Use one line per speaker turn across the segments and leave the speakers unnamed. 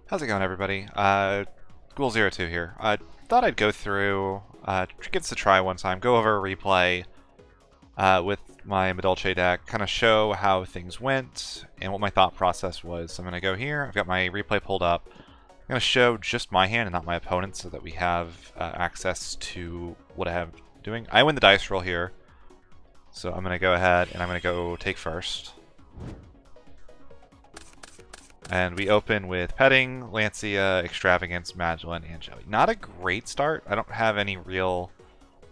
How's it going, everybody? Ghoul02 here. I thought I'd go through, give this a try one time, go over a replay with my Madolche deck, kind of show how things went and what my thought process was. So I'm going to go here, I've got my replay pulled up. I'm going to show just my hand and not my opponent's so that we have access to what I have doing. I win the dice roll here, so I'm going to go ahead and I'm going to go take first. And we open with Petting, Lancia, Extravagance, Magdalene, and Jelly. Not a great start. I don't have any real...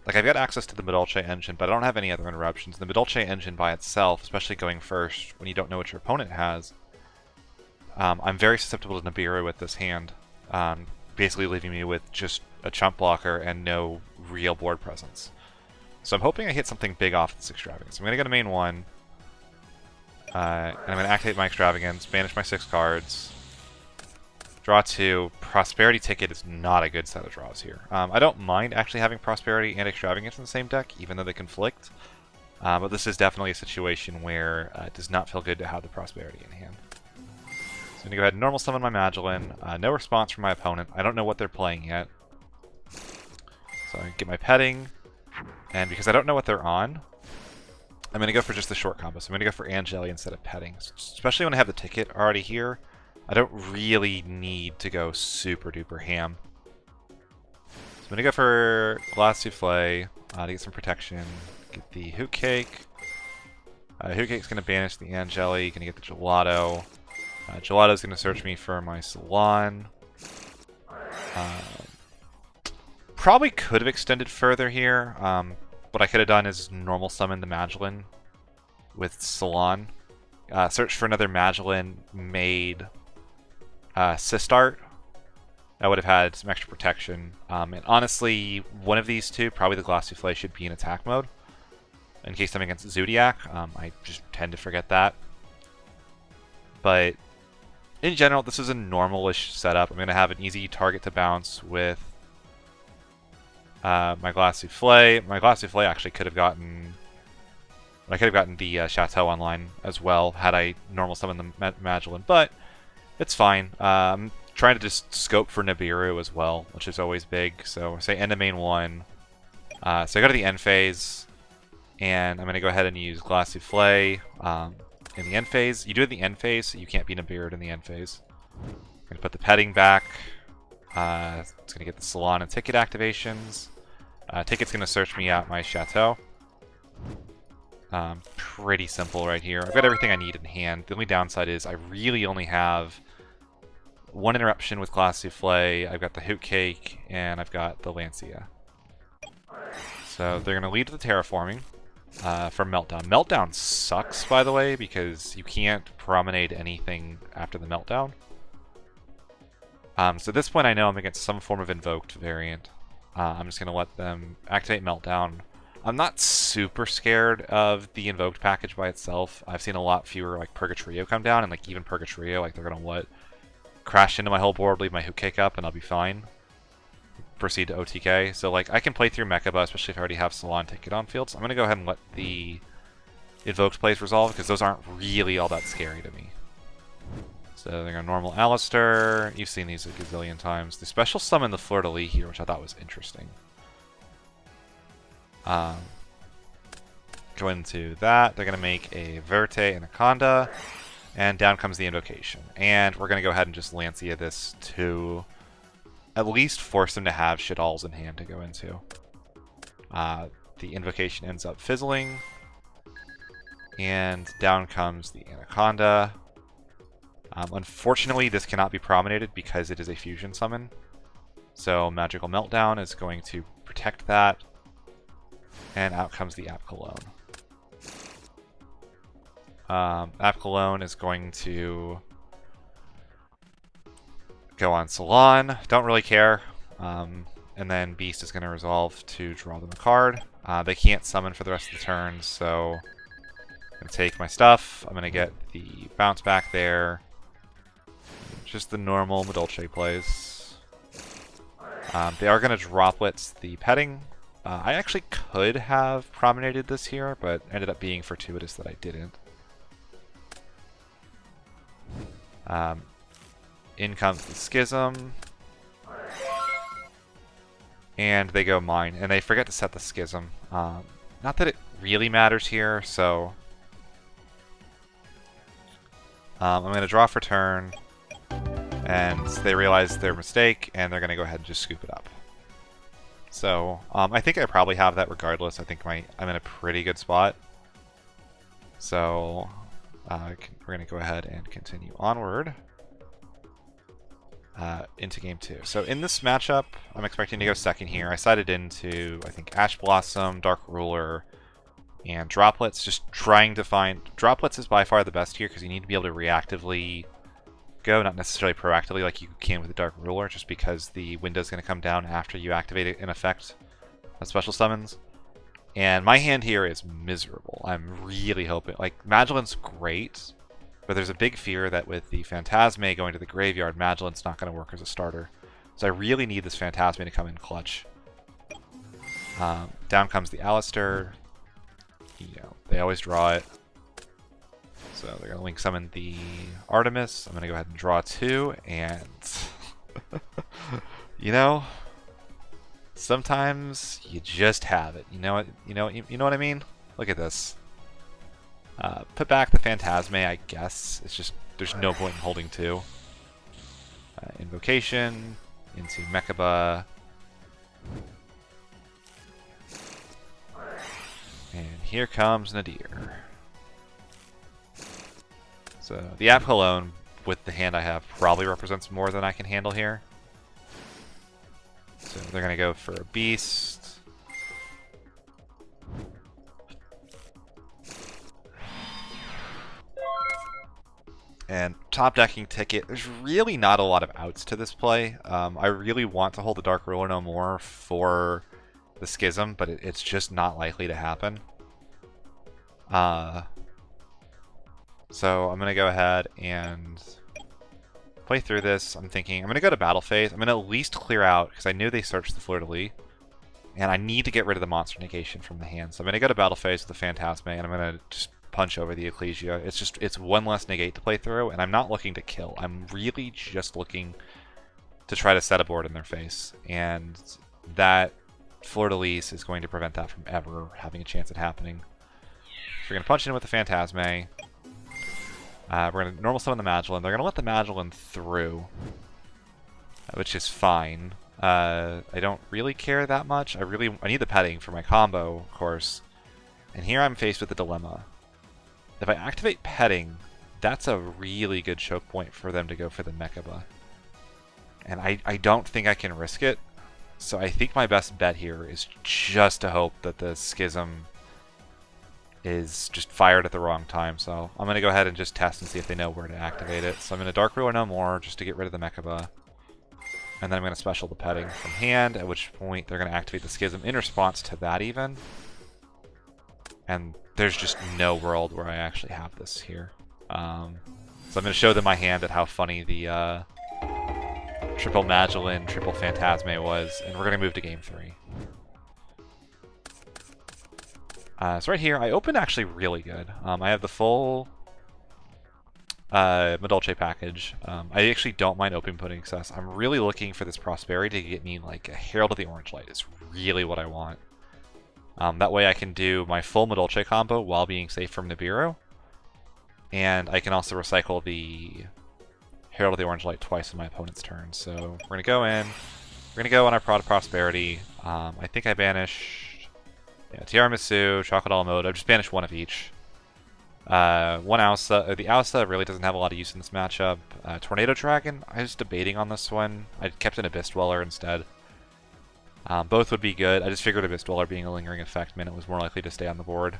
Like, I've got access to the Madolche engine, but I don't have any other interruptions. The Madolche engine by itself, especially going first when you don't know what your opponent has, I'm very susceptible to Nibiru with this hand, basically leaving me with just a chump blocker and no real board presence. So I'm hoping I hit something big off this Extravagance. I'm going to go to main one. And I'm going to activate my Extravagance, banish my 6 cards, draw 2. Prosperity Ticket is not a good set of draws here. I don't mind actually having Prosperity and Extravagance in the same deck, even though they conflict. But this is definitely a situation where it does not feel good to have the Prosperity in hand. So I'm going to go ahead and normal summon my Magdalene. No response from my opponent. I don't know what they're playing yet. So I get my Petting, and because I don't know what they're on, I'm going to go for just the short combo. So I'm going to go for Angeli instead of Petting. Especially when I have the ticket already here. I don't really need to go super duper ham. So I'm going to go for Glass Souffle to get some protection. Get the Hoot Cake. Hoot Cake's going to banish the Angeli. Going to get the Gelato. Gelato's going to search me for my Salon. Probably could have extended further here. What I could have done is normal summon the Magdalene with Salon. Search for another Magdalene made Sistart. I would have had some extra protection. And honestly, one of these two, probably the Glass Souffle, should be in attack mode. In case I'm against Zodiac. I just tend to forget that. But in general, this is a normal-ish setup. I'm going to have an easy target to bounce with my Glass Souffle. My Glass Souffle actually could have gotten... I could have gotten the Shadoll online as well had I normal summoned the Magdalene, but it's fine. I'm trying to just scope for Nibiru as well, which is always big. So say end of main one. So I go to the end phase, and I'm going to go ahead and use Glass Souffle in the end phase. You do it in the end phase, so you can't be Nibiru'd in the end phase. I'm going to put the Petting back. It's going to get the Salon and Ticket activations. Ticket's going to search me out my Chateau. Pretty simple right here. I've got everything I need in hand. The only downside is I really only have one interruption with Glass Souffle. I've got the Hoot Cake, and I've got the Lancia. So they're going to lead to the Terraforming for Meltdown. Meltdown sucks, by the way, because you can't Promenade anything after the Meltdown. So at this point I know I'm against some form of Invoked variant. I'm just going to let them activate Meltdown. I'm not super scared of the Invoked package by itself. I've seen a lot fewer like Purgatrio come down, and like even Purgatrio, like they're going to crash into my whole board, leave my Hoot Cake up, and I'll be fine. Proceed to OTK. So like I can play through Mechaba, especially if I already have Salon Ticket on field. So I'm going to go ahead and let the Invoked plays resolve, because those aren't really all that scary to me. So they're going to normal Alistair. You've seen these a gazillion times. They special summon the Fleur-de-Lis here, which I thought was interesting. Go into that. They're going to make a Verte Anaconda. And down comes the Invocation. And we're going to go ahead and just Lancia this to at least force them to have Shadolls in hand to go into. The Invocation ends up fizzling. And down comes the Anaconda. Unfortunately, this cannot be Promenaded because it is a fusion summon. So Magical Meltdown is going to protect that. And out comes the App Cologne. App Cologne is going to go on Salon. Don't really care. And then Beast is going to resolve to draw them a card. They can't summon for the rest of the turn, so I'm going to take my stuff. I'm going to get the bounce back there. Just the normal Madolche plays. They are going to Droplets the Petting. I actually could have Promenaded this here, but ended up being fortuitous that I didn't. In comes the Schism. And they go mine, and they forget to set the Schism. Not that it really matters here, so... I'm going to draw for turn, and they realize their mistake, and they're going to go ahead and just scoop it up. So, I think I probably have that regardless. I think I'm in a pretty good spot. So, we're going to go ahead and continue onward. Into game 2. So in this matchup, I'm expecting to go second here. I sided into, I think, Ash Blossom, Dark Ruler, and Droplets. Just trying to find... Droplets is by far the best here because you need to be able to reactively go, not necessarily proactively like you can with the Dark Ruler, just because the window is going to come down after you activate it in effect of special summons. And my hand here is miserable. I'm really hoping... Like, Magellan's great, but there's a big fear that with the Phantasme going to the graveyard, Magellan's not going to work as a starter. So I really need this Phantasme to come in clutch. Down comes the Alistair. You know, they always draw it. So they're going to link summon the Artemis. I'm going to go ahead and draw 2, and... you know... Sometimes you just have it. You know what I mean? Look at this. Put back the Phantasme, I guess. It's just, there's no point in holding 2. Invocation into Mechaba. And here comes Nadir. So the app alone, with the hand I have, probably represents more than I can handle here. So they're going to go for a Beast. And top decking Ticket, there's really not a lot of outs to this play. I really want to hold the Dark Ruler no more for the Schism, but it's just not likely to happen. So I'm going to go ahead and play through this. I'm thinking I'm going to go to battle phase. I'm going to at least clear out, because I knew they searched the Fleur-de-Lis. And I need to get rid of the monster negation from the hand. So I'm going to go to battle phase with the Phantasme, and I'm going to just punch over the Ecclesia. It's one less negate to play through, and I'm not looking to kill. I'm really just looking to try to set a board in their face. And that Fleur-de-Lis is going to prevent that from ever having a chance at happening. So we're going to punch in with the Phantasme. We're going to normal summon the Magellan. They're going to let the Magellan through, which is fine. I don't really care that much. I need the petting for my combo, of course. And here I'm faced with a dilemma. If I activate petting, that's a really good choke point for them to go for the Mechaba. And I don't think I can risk it. So I think my best bet here is just to hope that the Schism is just fired at the wrong time. So I'm going to go ahead and just test and see if they know where to activate it. So I'm going to Dark Ruler no more just to get rid of the Mechaba. And then I'm going to special the petting from hand, at which point they're going to activate the Schism in response to that even. And there's just no world where I actually have this here. So I'm going to show them my hand at how funny the triple Magellan, triple Phantasme was, and we're going to move to game 3. So right here, I opened actually really good. I have the full Madolche package. I actually don't mind open putting access. I'm really looking for this Prosperity to get me like a Herald of the Orange Light is really what I want. That way I can do my full Madolche combo while being safe from Nibiru. And I can also recycle the Herald of the Orange Light twice in my opponent's turn. So we're going to go in. We're going to go on our Prosperity. I think I banished Tiramisu, Chocolate a la Mode. I've just banished one of each. One Ausa. The Ausa really doesn't have a lot of use in this matchup. Tornado Dragon, I was debating on this one. I kept an Abyss Dweller instead. Both would be good. I just figured Abyss Dweller being a lingering effect meant it was more likely to stay on the board.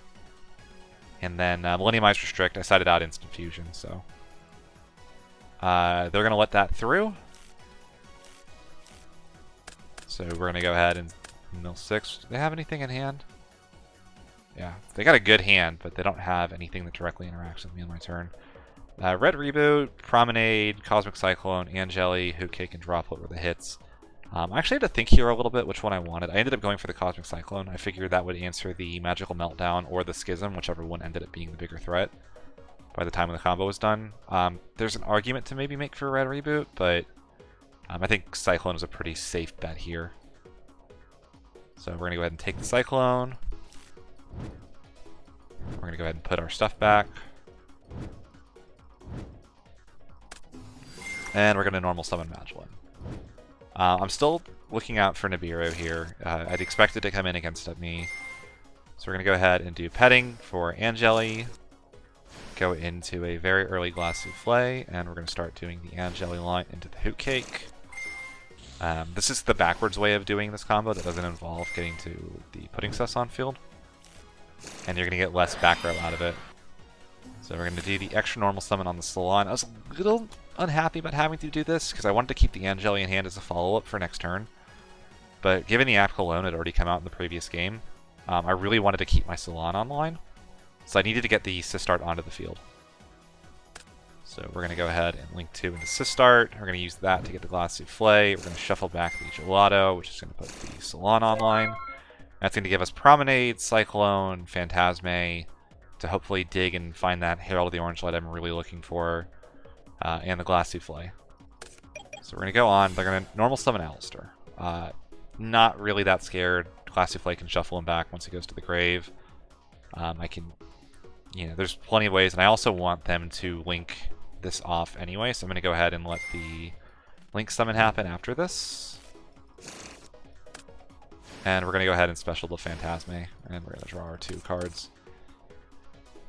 And then Millenniumized Restrict, I sided out Instant Fusion, so. They're going to let that through. So we're going to go ahead and mill 6. Do they have anything in hand? Yeah, they got a good hand, but they don't have anything that directly interacts with me on my turn. Red Reboot, Promenade, Cosmic Cyclone, Angeli, Hoot Cake, and Droplet were the hits. I actually had to think here a little bit which one I wanted. I ended up going for the Cosmic Cyclone. I figured that would answer the Magical Meltdown or the Schism, whichever one ended up being the bigger threat. by the time when the combo was done. There's an argument to maybe make for a red reboot, but I think Cyclone is a pretty safe bet here. So we're going to go ahead and take the Cyclone. We're going to go ahead and put our stuff back. And we're going to normal summon Madolche. I'm still looking out for Nibiru here. I'd expect it to come in against me. So we're going to go ahead and do petting for Angeli. Go into a very early Glass Souffle, and we're going to start doing the Angeli line into the Hoot Cake. This is the backwards way of doing this combo that doesn't involve getting to the Pudding Cess on field. And you're going to get less back row out of it. So we're going to do the extra normal summon on the Salon. I was a little unhappy about having to do this because I wanted to keep the Angeli in hand as a follow-up for next turn. But given the app alone had already come out in the previous game, I really wanted to keep my Salon online. So I needed to get the Sistart onto the field. So we're going to go ahead and link 2 into Sistart. We're going to use that to get the Glass Souffle. We're going to shuffle back the Gelato, which is going to put the Salon online. That's going to give us Promenade, Cyclone, Phantasme, to hopefully dig and find that Herald of the Orange Light I'm really looking for, and the Glass Souffle. So we're going to go on. They're going to normal summon Alistair. Not really that scared. Glass Souffle can shuffle him back once he goes to the grave. I can, there's plenty of ways, and I also want them to link this off anyway, so I'm going to go ahead and let the link summon happen after this. And we're going to go ahead and special the Phantasme, and we're going to draw our 2 cards.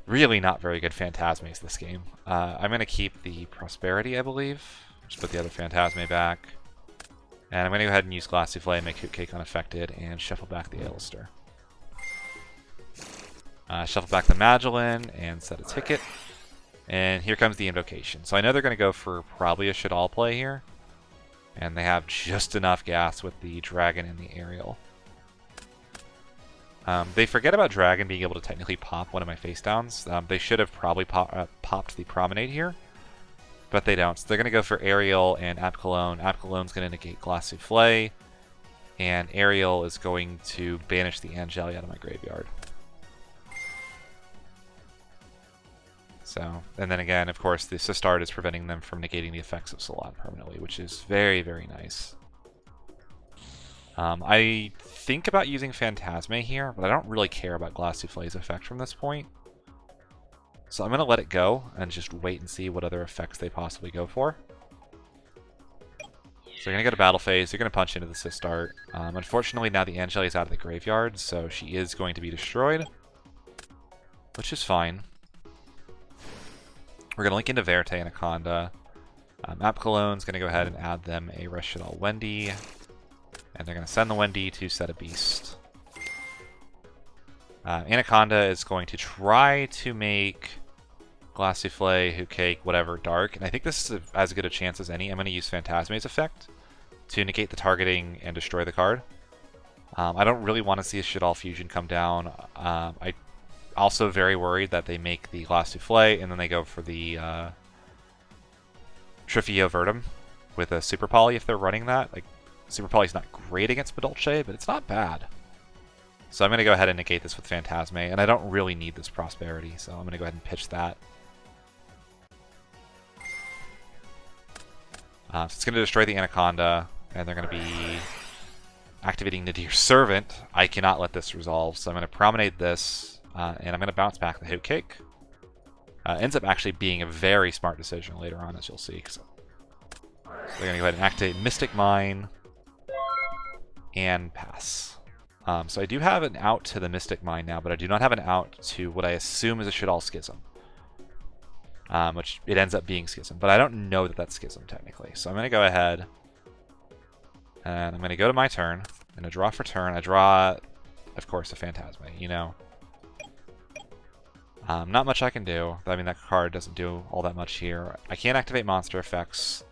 Really not very good Phantasmes this game. I'm going to keep the Prosperity, I believe. Just put the other Phantasme back. And I'm going to go ahead and use Glass Souffle and make Hoot Cake unaffected, and shuffle back the Alistair. Shuffle back the Magdalene and set a ticket. And here comes the Invocation. So I know they're going to go for probably a Shadoll play here. And they have just enough gas with the Dragon and the Aerial. They forget about Dragon being able to technically pop one of my face downs. They should have probably popped the Promenade here. But they don't. So they're going to go for Aerial and Apcolone. Apcollone's going to negate Glass Souffle. And Aerial is going to banish the Angeli out of my graveyard. So, and then again, of course, the Sistart is preventing them from negating the effects of Salon permanently, which is very, very nice. I think about using Phantasme here, but I don't really care about Glass Souffle's effect from this point. So I'm going to let it go and just wait and see what other effects they possibly go for. So you're going to go to battle phase, you're going to punch into the Sistart. Unfortunately, now the Angeli is out of the graveyard, so she is going to be destroyed, which is fine. We're going to link into Verte Anaconda. Apcollone's going to go ahead and add them a Shadoll Wendy. And they're going to send the Wendy to set a beast. Anaconda is going to try to make Glass Souffle, Hoot Cake, whatever, dark. And I think this is as good a chance as any. I'm going to use Phantasme's effect to negate the targeting and destroy the card. I don't really want to see a Shadoll fusion come down. I also very worried that they make the Glass Souffle and then they go for the Trifio Verdum with a Super Poly if they're running that. Like, Super Poly's not great against Madolche, but it's not bad. So I'm going to go ahead and negate this with Phantasme, and I don't really need this Prosperity, so I'm going to go ahead and pitch that. So it's going to destroy the Anaconda, and they're going to be activating Nadir's Servant. I cannot let this resolve, so I'm going to Promenade this. And I'm going to bounce back the Hoot Cake. Ends up actually being a very smart decision later on, as you'll see. So they're going to go ahead and activate Mystic Mine and pass. So I do have an out to the Mystic Mine now, but I do not have an out to what I assume is a Shadoll Schism. Which it ends up being Schism, but I don't know that that's Schism technically. So I'm going to go ahead and I'm going to go to my turn. I'm going to draw for turn. I draw, of course, a Phantasme, Not much I can do. I mean, that card doesn't do all that much here. I can't activate monster effects.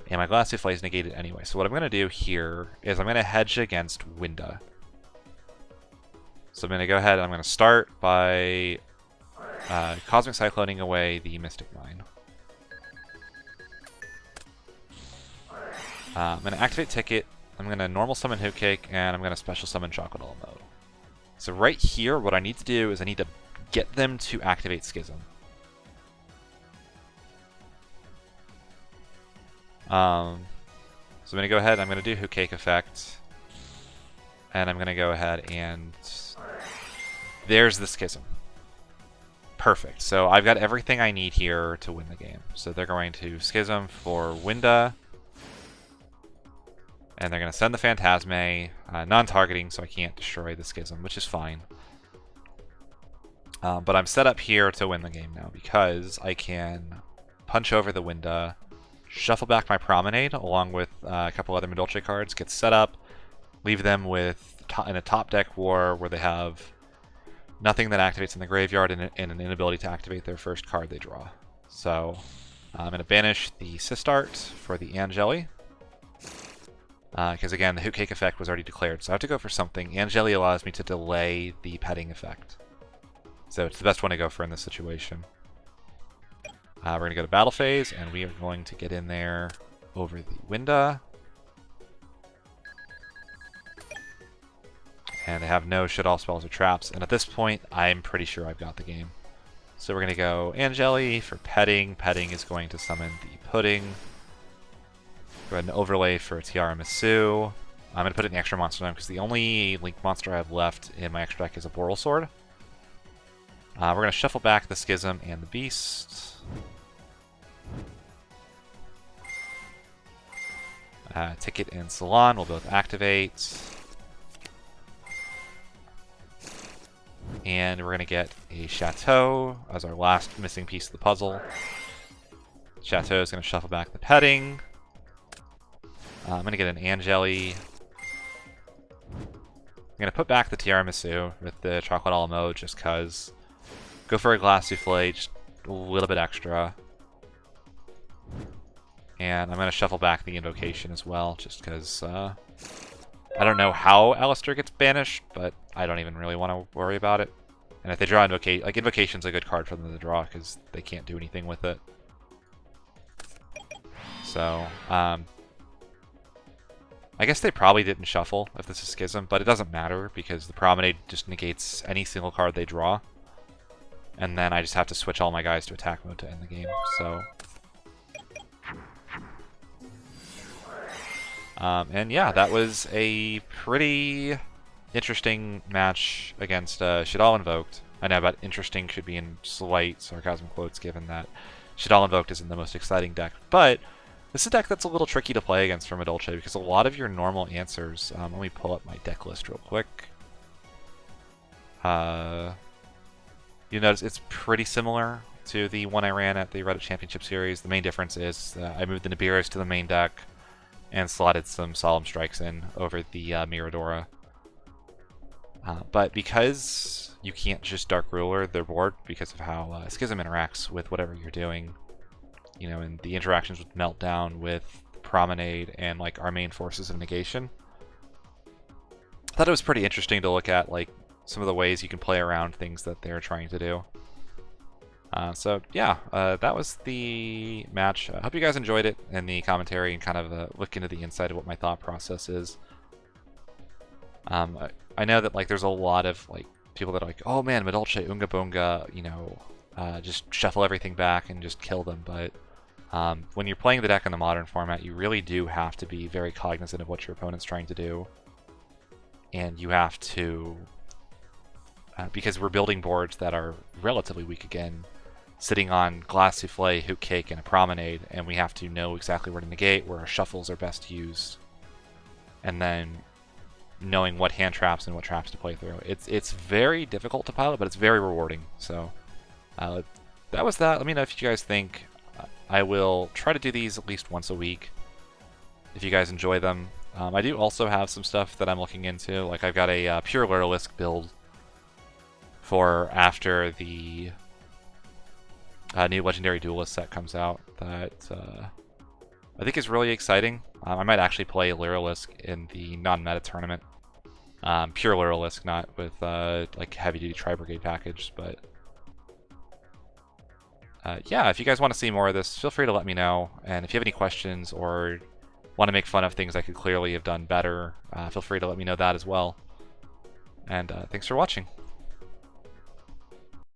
And my Glass Souffle is negated anyway. So what I'm going to do here is I'm going to hedge against Winda. So I'm going to go ahead and I'm going to start by Cosmic Cycloning away the Mystic Mine. I'm going to activate Ticket. I'm going to normal summon Hoot Cake, and I'm going to special summon Shadoll mode. So right here, what I need to do is I need to get them to activate Schism. So I'm going to go ahead, I'm going to do Hook Cake Effect. And I'm going to go ahead and... There's the Schism. Perfect. So I've got everything I need here to win the game. So they're going to Schism for Winda. And they're going to send the Phantasme, non-targeting, so I can't destroy the Schism, which is fine. But I'm set up here to win the game now because I can punch over the Winda, shuffle back my Promenade along with a couple other Madolche cards, get set up, leave them with in a top deck war where they have nothing that activates in the graveyard and an inability to activate their first card they draw. So I'm going to banish the Sistart for the Angeli. Because again, the Hoot Cake effect was already declared, so I have to go for something. Angeli allows me to delay the petting effect. So it's the best one to go for in this situation. We're going to go to battle phase, and we are going to get in there over the Winda. And they have no Shadoll spells or traps, and at this point, I'm pretty sure I've got the game. So we're going to go Angeli for petting. Petting is going to summon the Pudding. Go ahead and overlay for Tiramisu. I'm going to put it in the extra monster now because the only Link monster I have left in my extra deck is a Boral Sword. We're going to shuffle back the Schism and the Beast. Ticket and Salon will both activate. And we're going to get a Chateau as our last missing piece of the puzzle. Chateau is going to shuffle back the petting. I'm going to get an Angeli. I'm going to put back the Tiramisu with the chocolate a la mode just because. Go for a glass souffle, just a little bit extra. And I'm going to shuffle back the Invocation as well, just because I don't know how Alistair gets banished, but I don't even really want to worry about it. And if they draw Invocate, like Invocation's a good card for them to draw because they can't do anything with it. So, I guess they probably didn't shuffle if this is Schism, but it doesn't matter because the Promenade just negates any single card they draw. And then I just have to switch all my guys to attack mode to end the game, so... and yeah, that was a pretty interesting match against Shadoll Invoked. I know, but interesting should be in slight sarcasm quotes given that Shadoll Invoked isn't the most exciting deck. But this is a deck that's a little tricky to play against for Madolche because a lot of your normal answers... let me pull up my deck list real quick. You notice it's pretty similar to the one I ran at the Reddit Championship Series. The main difference is I moved the Nibiru's to the main deck and slotted some Solemn Strikes in over the Miradora. But because you can't just Dark Ruler their board because of how Schism interacts with whatever you're doing, you know, and the interactions with Meltdown, with Promenade, and like our main forces of negation, I thought it was pretty interesting to look at, like, some of the ways you can play around things that they're trying to do. So yeah, that was the match. I hope you guys enjoyed it in the commentary and kind of look into the inside of what my thought process is. I know that like there's a lot of like people that are like, oh man, Madolche, Unga Bunga, you know, just shuffle everything back and just kill them. But when you're playing the deck in the modern format, you really do have to be very cognizant of what your opponent's trying to do, and you have to. Because we're building boards that are relatively weak again, sitting on Glass Souffle, Hoot Cake, and a Promenade, and we have to know exactly where to negate, where our shuffles are best used, and then knowing what hand traps and what traps to play through. It's very difficult to pilot, but it's very rewarding. So that was that. Let me know if you guys think. I will try to do these at least once a week if you guys enjoy them. I do also have some stuff that I'm looking into. Like I've got a pure Luralisk build for after the new Legendary Duelist set comes out that I think is really exciting. I might actually play Luralisk in the non-meta tournament. Pure Luralisk, not with like heavy-duty Tri-Brigade package, but yeah, if you guys want to see more of this, feel free to let me know. And if you have any questions or want to make fun of things I could clearly have done better, feel free to let me know that as well. And thanks for watching.